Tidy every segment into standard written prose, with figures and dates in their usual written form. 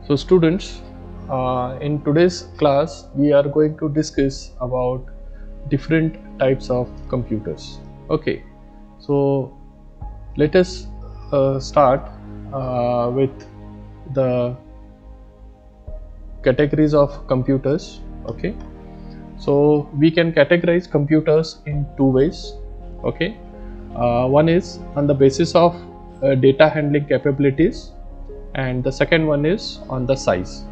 So students, in today's class we are going to discuss about different types of computers. Okay, so let us start with the categories of computers. Okay, so we can categorize computers in two ways. Okay, one is on the basis of data handling capabilities, and the second one is on the size.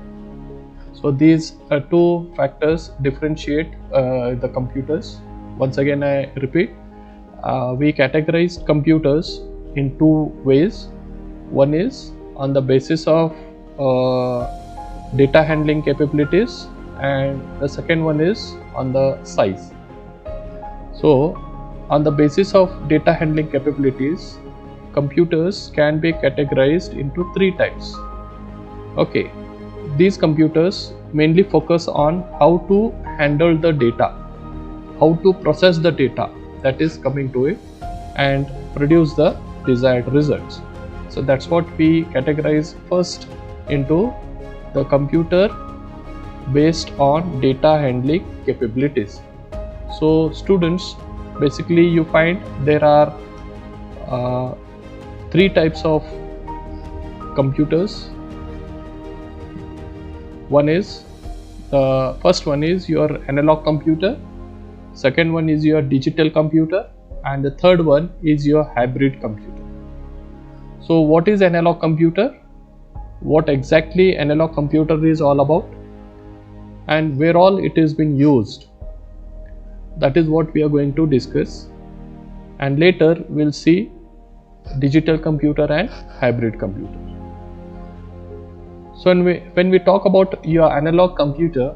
So these two factors differentiate the computers. Once again I repeat, we categorize computers in two ways. One is on the basis of data handling capabilities, and the second one is on the size. So on the basis of data handling capabilities, computers can be categorized into three types. Okay, these computers mainly focus on how to handle the data, how to process the data that is coming to it and produce the desired results. So that's what we categorize first into the computer based on data handling capabilities. So students, basically you find there are three types of computers. One is, the first one is your analog computer, second one is your digital computer, and the third one is your hybrid computer. So what is analog computer? What exactly analog computer is all about, and where all it is being used? That is what we are going to discuss, and later we'll see digital computer and hybrid computer. So when we talk about your analog computer,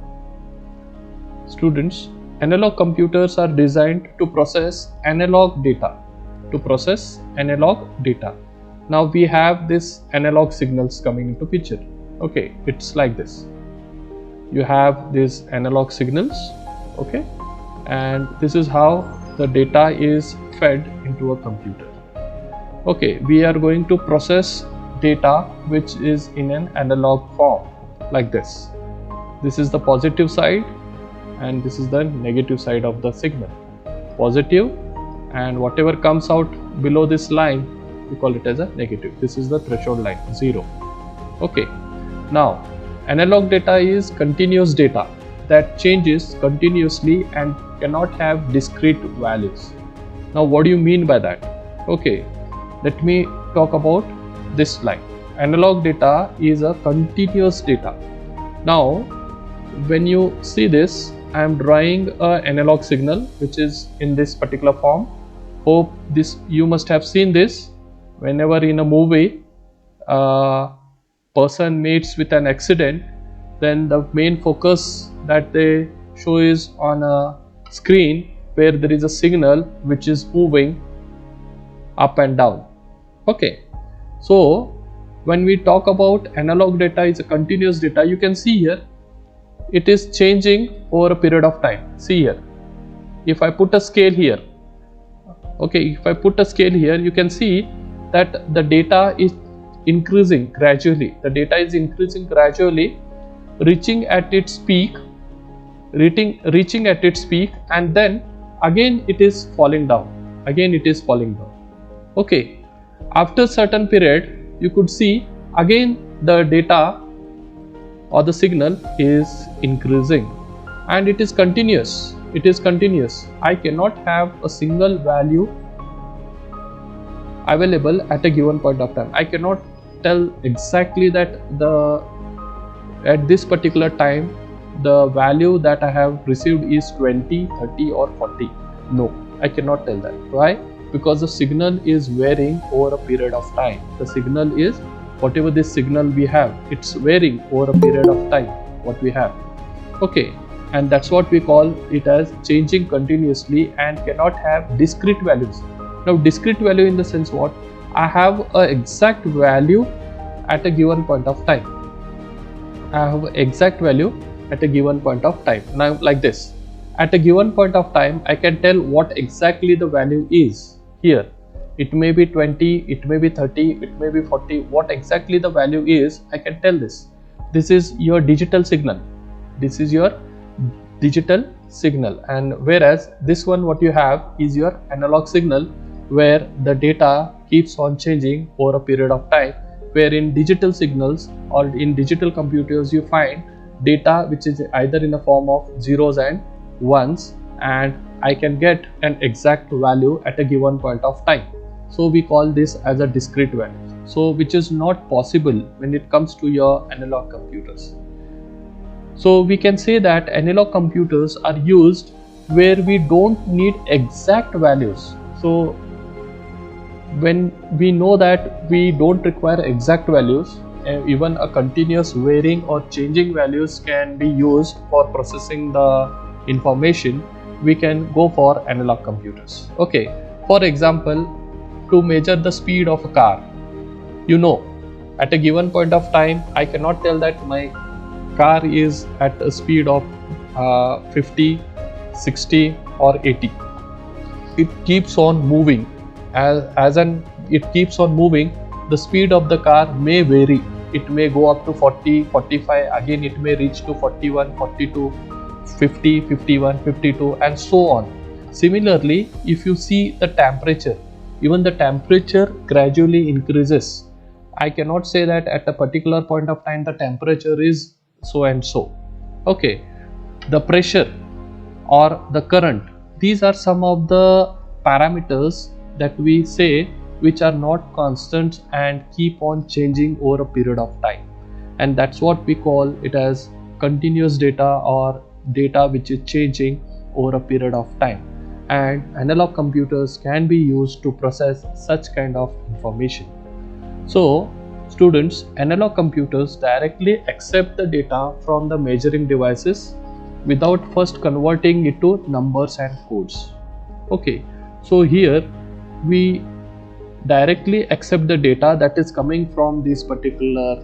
students, analog computers are designed to process analog data. Now we have this analog signals coming into picture. Okay, it's like this. You have these analog signals. Okay, and this is how the data is fed into a computer. Okay, we are going to process data which is in an analog form like this. This is the positive side and this is the negative side of the signal. Positive, and whatever comes out below this line we call it as a negative. This is the threshold line, 0. Okay, now analog data is continuous data that changes continuously and cannot have discrete values. Now what do you mean by that? Okay, let me talk about this line. Analog data is a continuous data. Now when you see this, I am drawing an analog signal which is in this particular form. Hope this you must have seen this. Whenever in a movie person meets with an accident, then the main focus that they show is on a screen where there is a signal which is moving up and down. Okay, so when we talk about analog data is a continuous data, you can see here it is changing over a period of time. See here, if I put a scale here, okay, if I put a scale here, you can see that the data is increasing gradually. The data is increasing gradually, reaching at its peak, and then again it is falling down. Okay, after certain period, you could see again the data or the signal is increasing, and it is continuous. I cannot have a single value available at a given point of time. I cannot tell exactly that at this particular time the value that I have received is 20, 30 or 40. No, I cannot tell that. Why? Because the signal is varying over a period of time. The signal is, whatever this signal we have, it's varying over a period of time what we have. Okay, and that's what we call it as changing continuously and cannot have discrete values. Now discrete value in the sense what? I have an exact value at a given point of time. Now like this, at a given point of time I can tell what exactly the value is here. It may be 20, it may be 30, it may be 40. What exactly the value is, I can tell this. this is your digital signal. This is your digital signal, and whereas this one what you have is your analog signal, where the data keeps on changing over a period of time, where in digital signals or in digital computers you find data which is either in the form of zeros and ones, and I can get an exact value at a given point of time. So we call this as a discrete value, so which is not possible when it comes to your analog computers. So we can say that analog computers are used where we don't need exact values. So when we know that we don't require exact values, even a continuous varying or changing values can be used for processing the information, we can go for analog computers. Okay, for example, to measure the speed of a car, you know, at a given point of time I cannot tell that my car is at a speed of 50, 60 or 80. It keeps on moving. As it keeps on moving, the speed of the car may vary. It may go up to 40, 45, again it may reach to 41, 42, 50, 51, 52 and so on. Similarly, if you see the temperature, even the temperature gradually increases. I cannot say that at a particular point of time the temperature is so and so. Okay, the pressure or the current, these are some of the parameters that we say which are not constant and keep on changing over a period of time, and that's what we call it as continuous data or data which is changing over a period of time. And analog computers can be used to process such kind of information. So students, analog computers directly accept the data from the measuring devices without first converting it to numbers and codes. Okay, so here we directly accept the data that is coming from this particular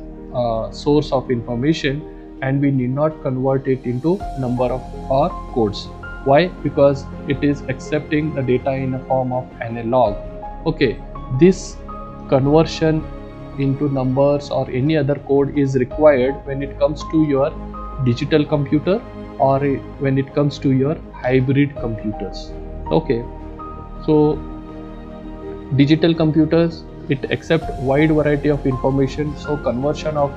source of information, and we need not convert it into number of or codes. Why? Because it is accepting the data in a form of analog. Okay, this conversion into numbers or any other code is required when it comes to your digital computer or when it comes to your hybrid computers. Okay, so digital computers, it accept wide variety of information, so conversion of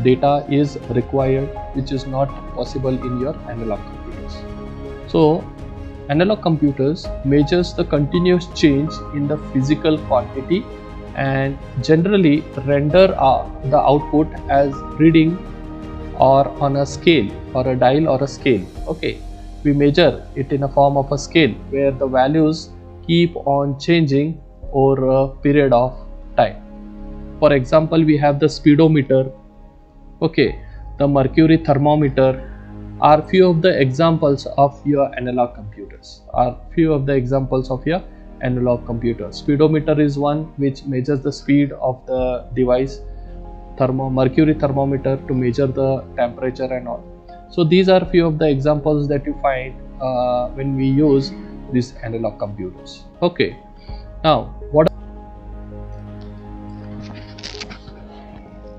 data is required, which is not possible in your analog computers. So analog computers measures the continuous change in the physical quantity and generally render the output as reading or on a scale or a dial or a scale. Okay, we measure it in a form of a scale where the values keep on changing over a period of time. For example, we have the speedometer, okay, the mercury thermometer are few of the examples of your analog computers. Speedometer is one which measures the speed of the device. Mercury thermometer to measure the temperature and all. So these are few of the examples that you find when we use these analog computers. Okay, now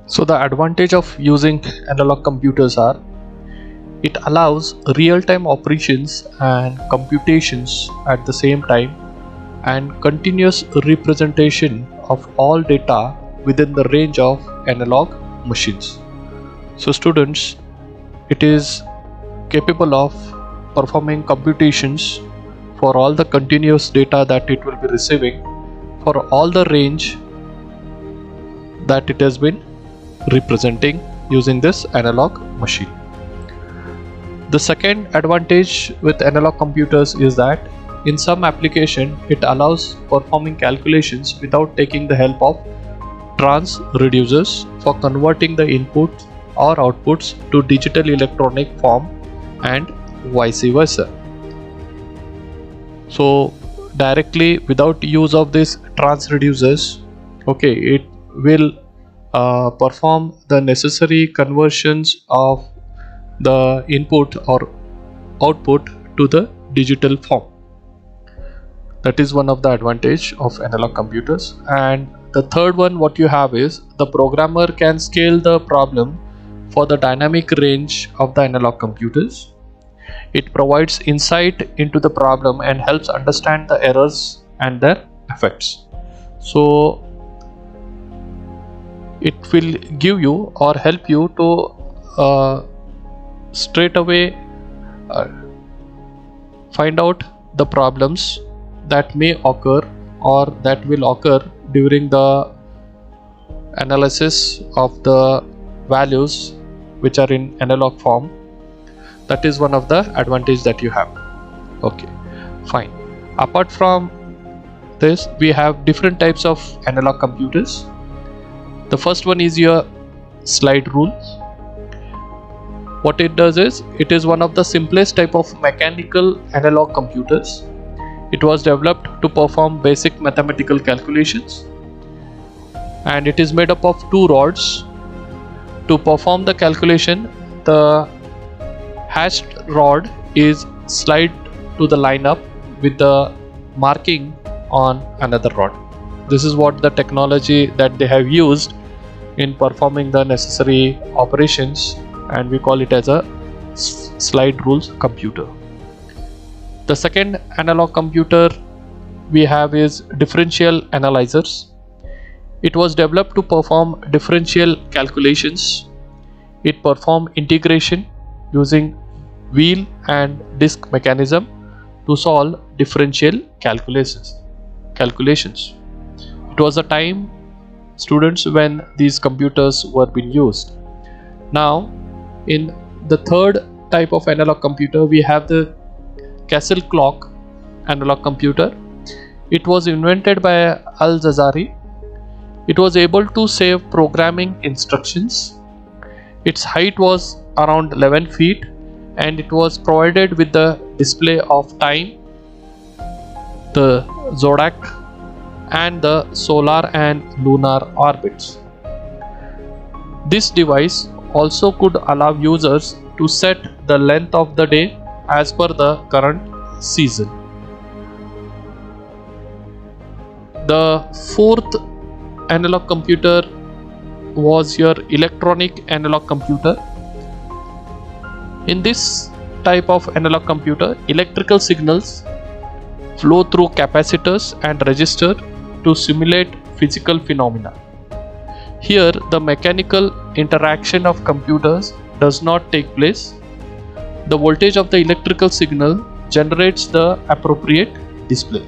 so the advantage of using analog computers are it allows real-time operations and computations at the same time and continuous representation of all data within the range of analog machines. So students, it is capable of performing computations for all the continuous data that it will be receiving for all the range that it has been representing using this analog machine. The second advantage with analog computers is that in some application it allows performing calculations without taking the help of transducers for converting the input or outputs to digital electronic form and vice versa. So directly without use of these transducers, okay, it will perform the necessary conversions of the input or output to the digital form. That is one of the advantage of analog computers. And the third one what you have is the programmer can scale the problem for the dynamic range of the analog computers. It provides insight into the problem and helps understand the errors and their effects. So it will give you or help you to straight away find out the problems that may occur or that will occur during the analysis of the values which are in analog form. That is one of the advantage that you have. Okay, fine. Apart from this, we have different types of analog computers. The first one is your slide rule. What it does is, it is one of the simplest type of mechanical analog computers. It was developed to perform basic mathematical calculations, and it is made up of two rods. To perform the calculation, the hatched rod is slide to the lineup with the marking on another rod. This is what the technology that they have used in performing the necessary operations, and we call it as a slide rules computer. The second analog computer we have is differential analyzers. It was developed to perform differential calculations. It performed integration using wheel and disc mechanism to solve differential calculations. It was a time, students, when these computers were being used. Now, in the third type of analog computer, we have the Castle clock analog computer. It was invented by Al-Jazari. It was able to save programming instructions. Its height was around 11 feet and it was provided with the display of time, the zodiac, and the solar and lunar orbits. This device also could allow users to set the length of the day as per the current season. The fourth analog computer was your electronic analog computer. In this type of analog computer, electrical signals flow through capacitors and register to simulate physical phenomena. Here, the mechanical interaction of computers does not take place. The voltage of the electrical signal generates the appropriate display.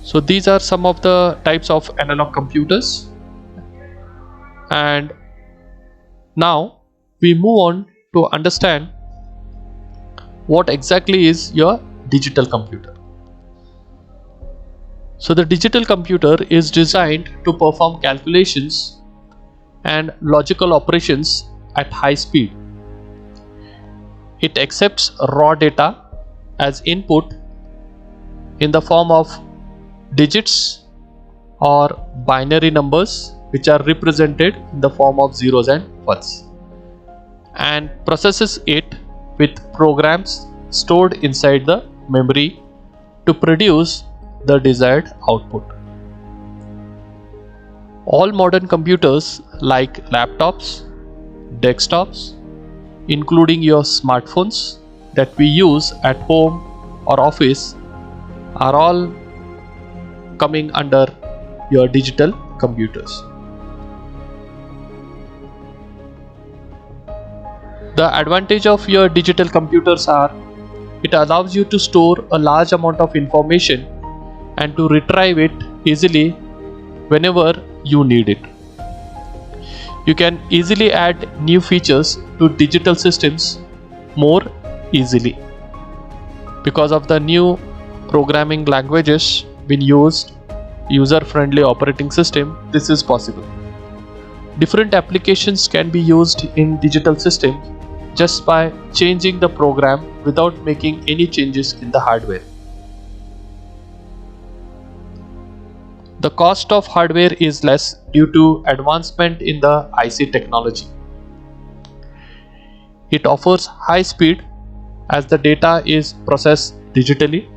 So these are some of the types of analog computers. And now we move on to understand what exactly is your digital computer. So the digital computer is designed to perform calculations and logical operations at high speed. It accepts raw data as input in the form of digits or binary numbers, which are represented in the form of zeros and ones, and processes it with programs stored inside the memory to produce the desired output. All modern computers like laptops, desktops, including your smartphones that we use at home or office, are all coming under your digital computers. The advantage of your digital computers are, it allows you to store a large amount of information and to retrieve it easily whenever you need it. You can easily add new features to digital systems more easily. Because of the new programming languages being used, user-friendly operating system, this is possible. Different applications can be used in digital systems just by changing the program without making any changes in the hardware. The cost of hardware is less due to advancement in the IC technology. It offers high speed as the data is processed digitally.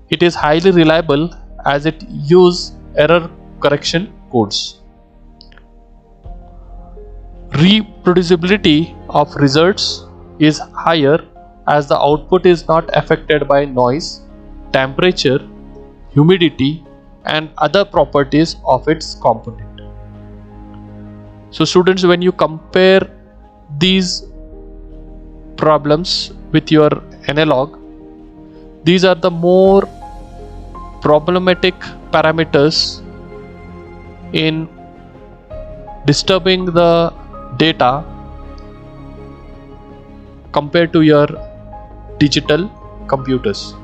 It is highly reliable as it use error correction codes. Reproducibility of results is higher as the output is not affected by noise, temperature, humidity, and other properties of its component. So students, when you compare these problems with your analog, these are the more problematic parameters in disturbing the data compared to your digital computers.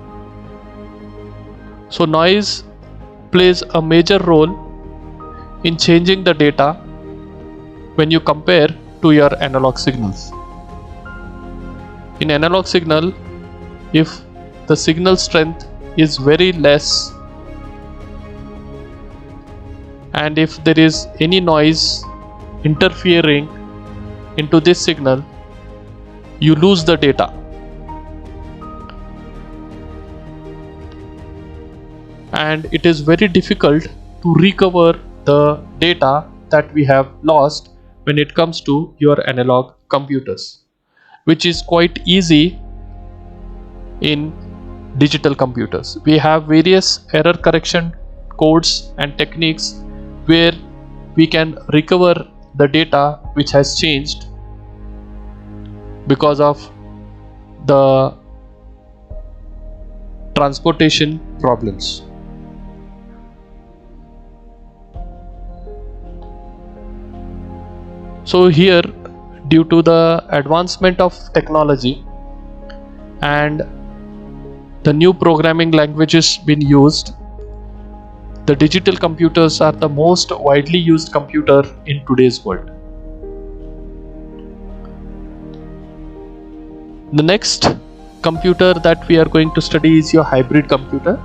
So noise plays a major role in changing the data when you compare to your analog signals. In analog signal, if the signal strength is very less and if there is any noise interfering into this signal, you lose the data. And it is very difficult to recover the data that we have lost when it comes to your analog computers, which is quite easy in digital computers. We have various error correction codes and techniques where we can recover the data which has changed because of the transportation problems. So here, due to the advancement of technology and the new programming languages being used, the digital computers are the most widely used computer in today's world. The next computer that we are going to study is your hybrid computer.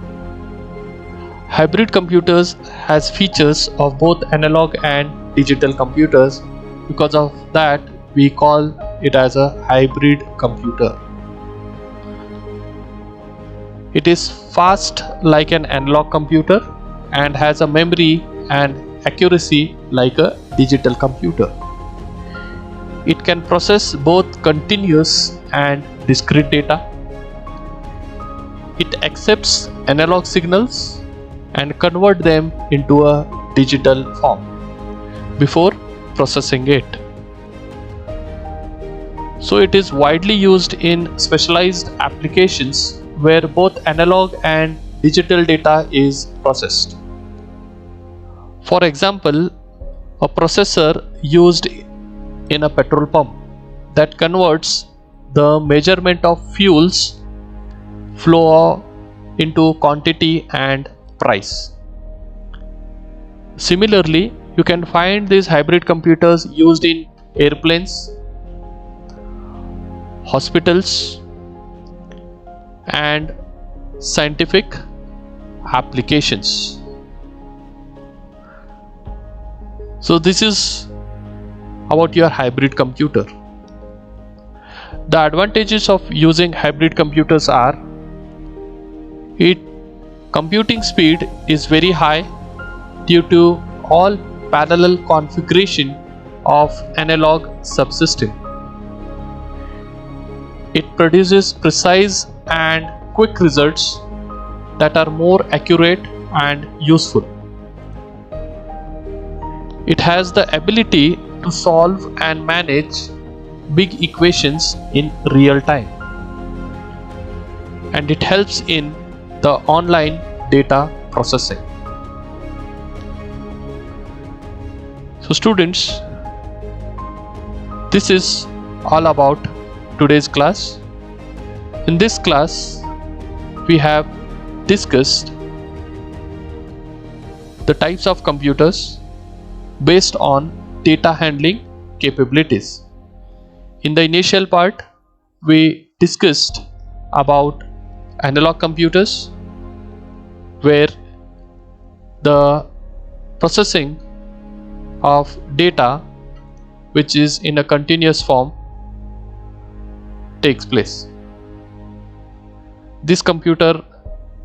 Hybrid computers has features of both analog and digital computers. Because of that, we call it as a hybrid computer. It is fast like an analog computer and has a memory and accuracy like a digital computer. It can process both continuous and discrete data. It accepts analog signals and convert them into a digital form before processing it. So it is widely used in specialized applications where both analog and digital data is processed. For example, a processor used in a petrol pump that converts the measurement of fuels flow into quantity and price. Similarly, you can find these hybrid computers used in airplanes, hospitals, and scientific applications. So this is about your hybrid computer. The advantages of using hybrid computers are: computing speed is very high due to all parallel configuration of analog subsystem. It produces precise and quick results that are more accurate and useful. It has the ability to solve and manage big equations in real time, and it helps in the online data processing. So students, this is all about today's class. In this class, we have discussed the types of computers based on data handling capabilities. In the initial part, we discussed about analog computers, where the processing of data which is in a continuous form takes place. This computer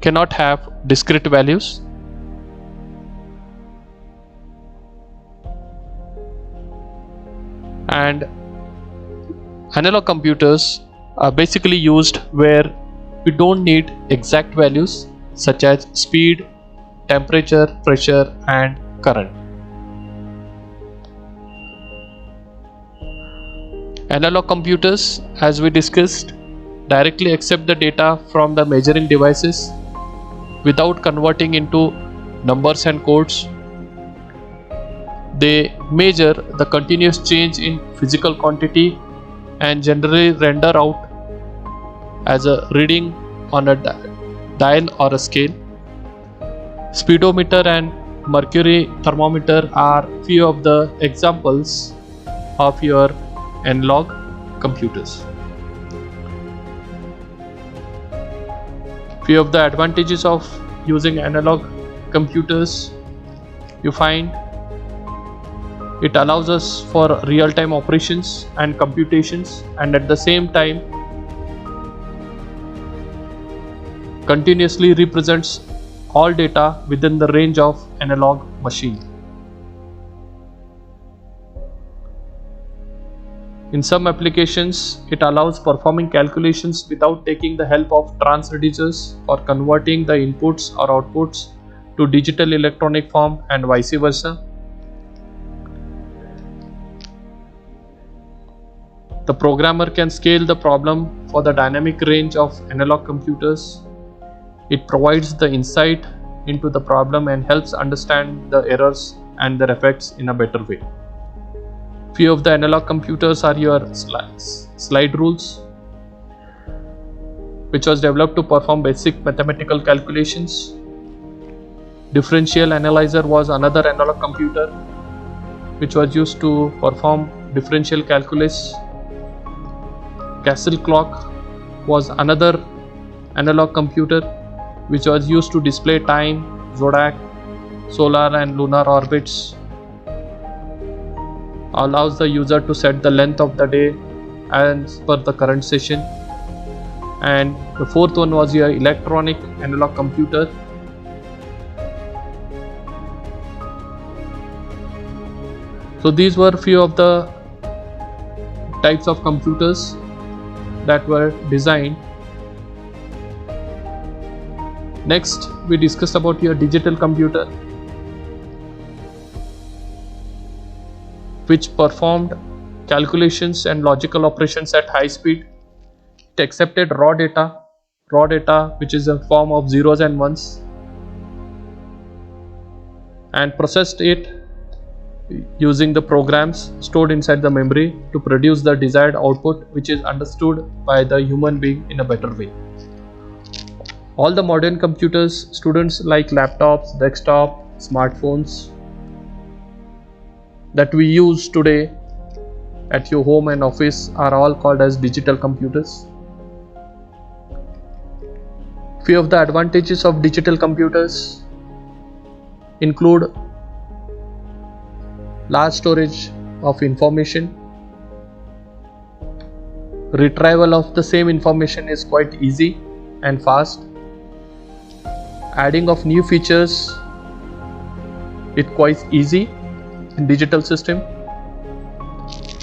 cannot have discrete values And analog computers are basically used where we don't need exact values such as speed, temperature, pressure, and current. Analog computers, as we discussed, directly accept the data from the measuring devices without converting into numbers and codes. They measure the continuous change in physical quantity and generally render out as a reading on a dial or a scale. Speedometer and mercury thermometer are few of the examples of your analog computers. Few of the advantages of using analog computers: you find it allows us for real-time operations and computations, and at the same time continuously represents all data within the range of analog machine. In some applications, it allows performing calculations without taking the help of transducers or converting the inputs or outputs to digital electronic form and vice versa. The programmer can scale the problem for the dynamic range of analog computers. It provides the insight into the problem and helps understand the errors and their effects in a better way. Few of the analog computers are your slide rules, which was developed to perform basic mathematical calculations. Differential analyzer was another analog computer which was used to perform differential calculus. Castle clock was another analog computer which was used to display time, zodiac, solar and lunar orbits. Allows the user to set the length of the day as per the current session. And the fourth one was your electronic analog computer. So these were few of the types of computers that were designed. Next, we discussed about your digital computer, which performed calculations and logical operations at high speed. It accepted raw data which is a form of zeros and ones, and processed it using the programs stored inside the memory to produce the desired output, which is understood by the human being in a better way. All the modern computers, students, like laptops, desktop, smartphones that we use today at your home and office are all called as digital computers. Few of the advantages of digital computers include large storage of information. Retrieval of the same information is quite easy and fast. Adding of new features is quite easy in digital system,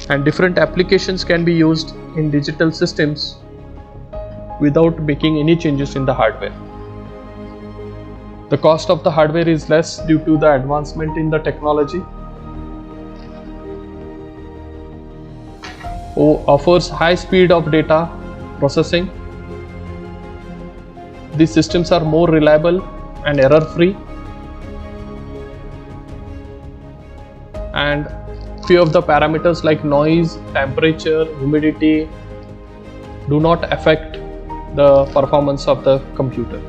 and different applications can be used in digital systems without making any changes in the hardware. The cost of the hardware is less due to the advancement in the technology. Offers high speed of data processing. These systems are more reliable and error free, and few of the parameters like noise, temperature, humidity do not affect the performance of the computer.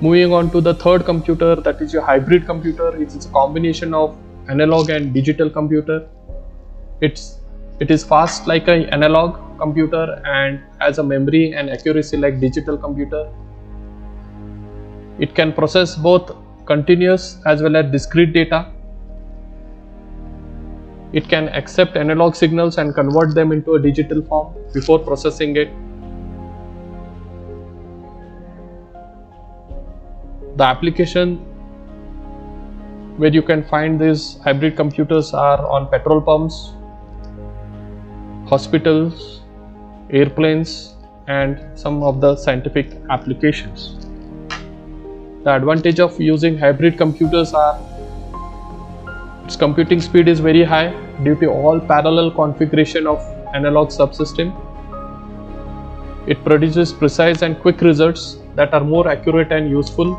Moving on to the third computer, that is your hybrid computer. It is a combination of analog and digital computer. It is fast like an analog computer and has a memory and accuracy like digital computer. It can process both continuous as well as discrete data. It can accept analog signals and convert them into a digital form before processing it. The application where you can find these hybrid computers are on petrol pumps, hospitals, airplanes, and some of the scientific applications. The advantage of using hybrid computers are its computing speed is very high due to all parallel configuration of analog subsystem. It produces precise and quick results that are more accurate and useful.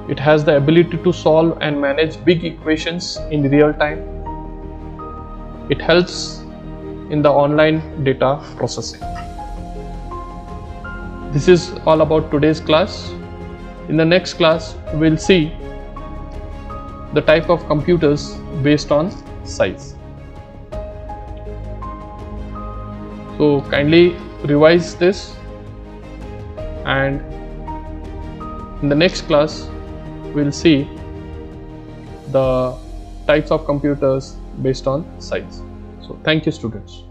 It has the ability to solve and manage big equations in real time. It helps in the online data processing. This is all about today's class. In the next class, we'll see the type of computers based on size. So kindly revise this, and in the next class we'll see the types of computers based on size. So thank you, students.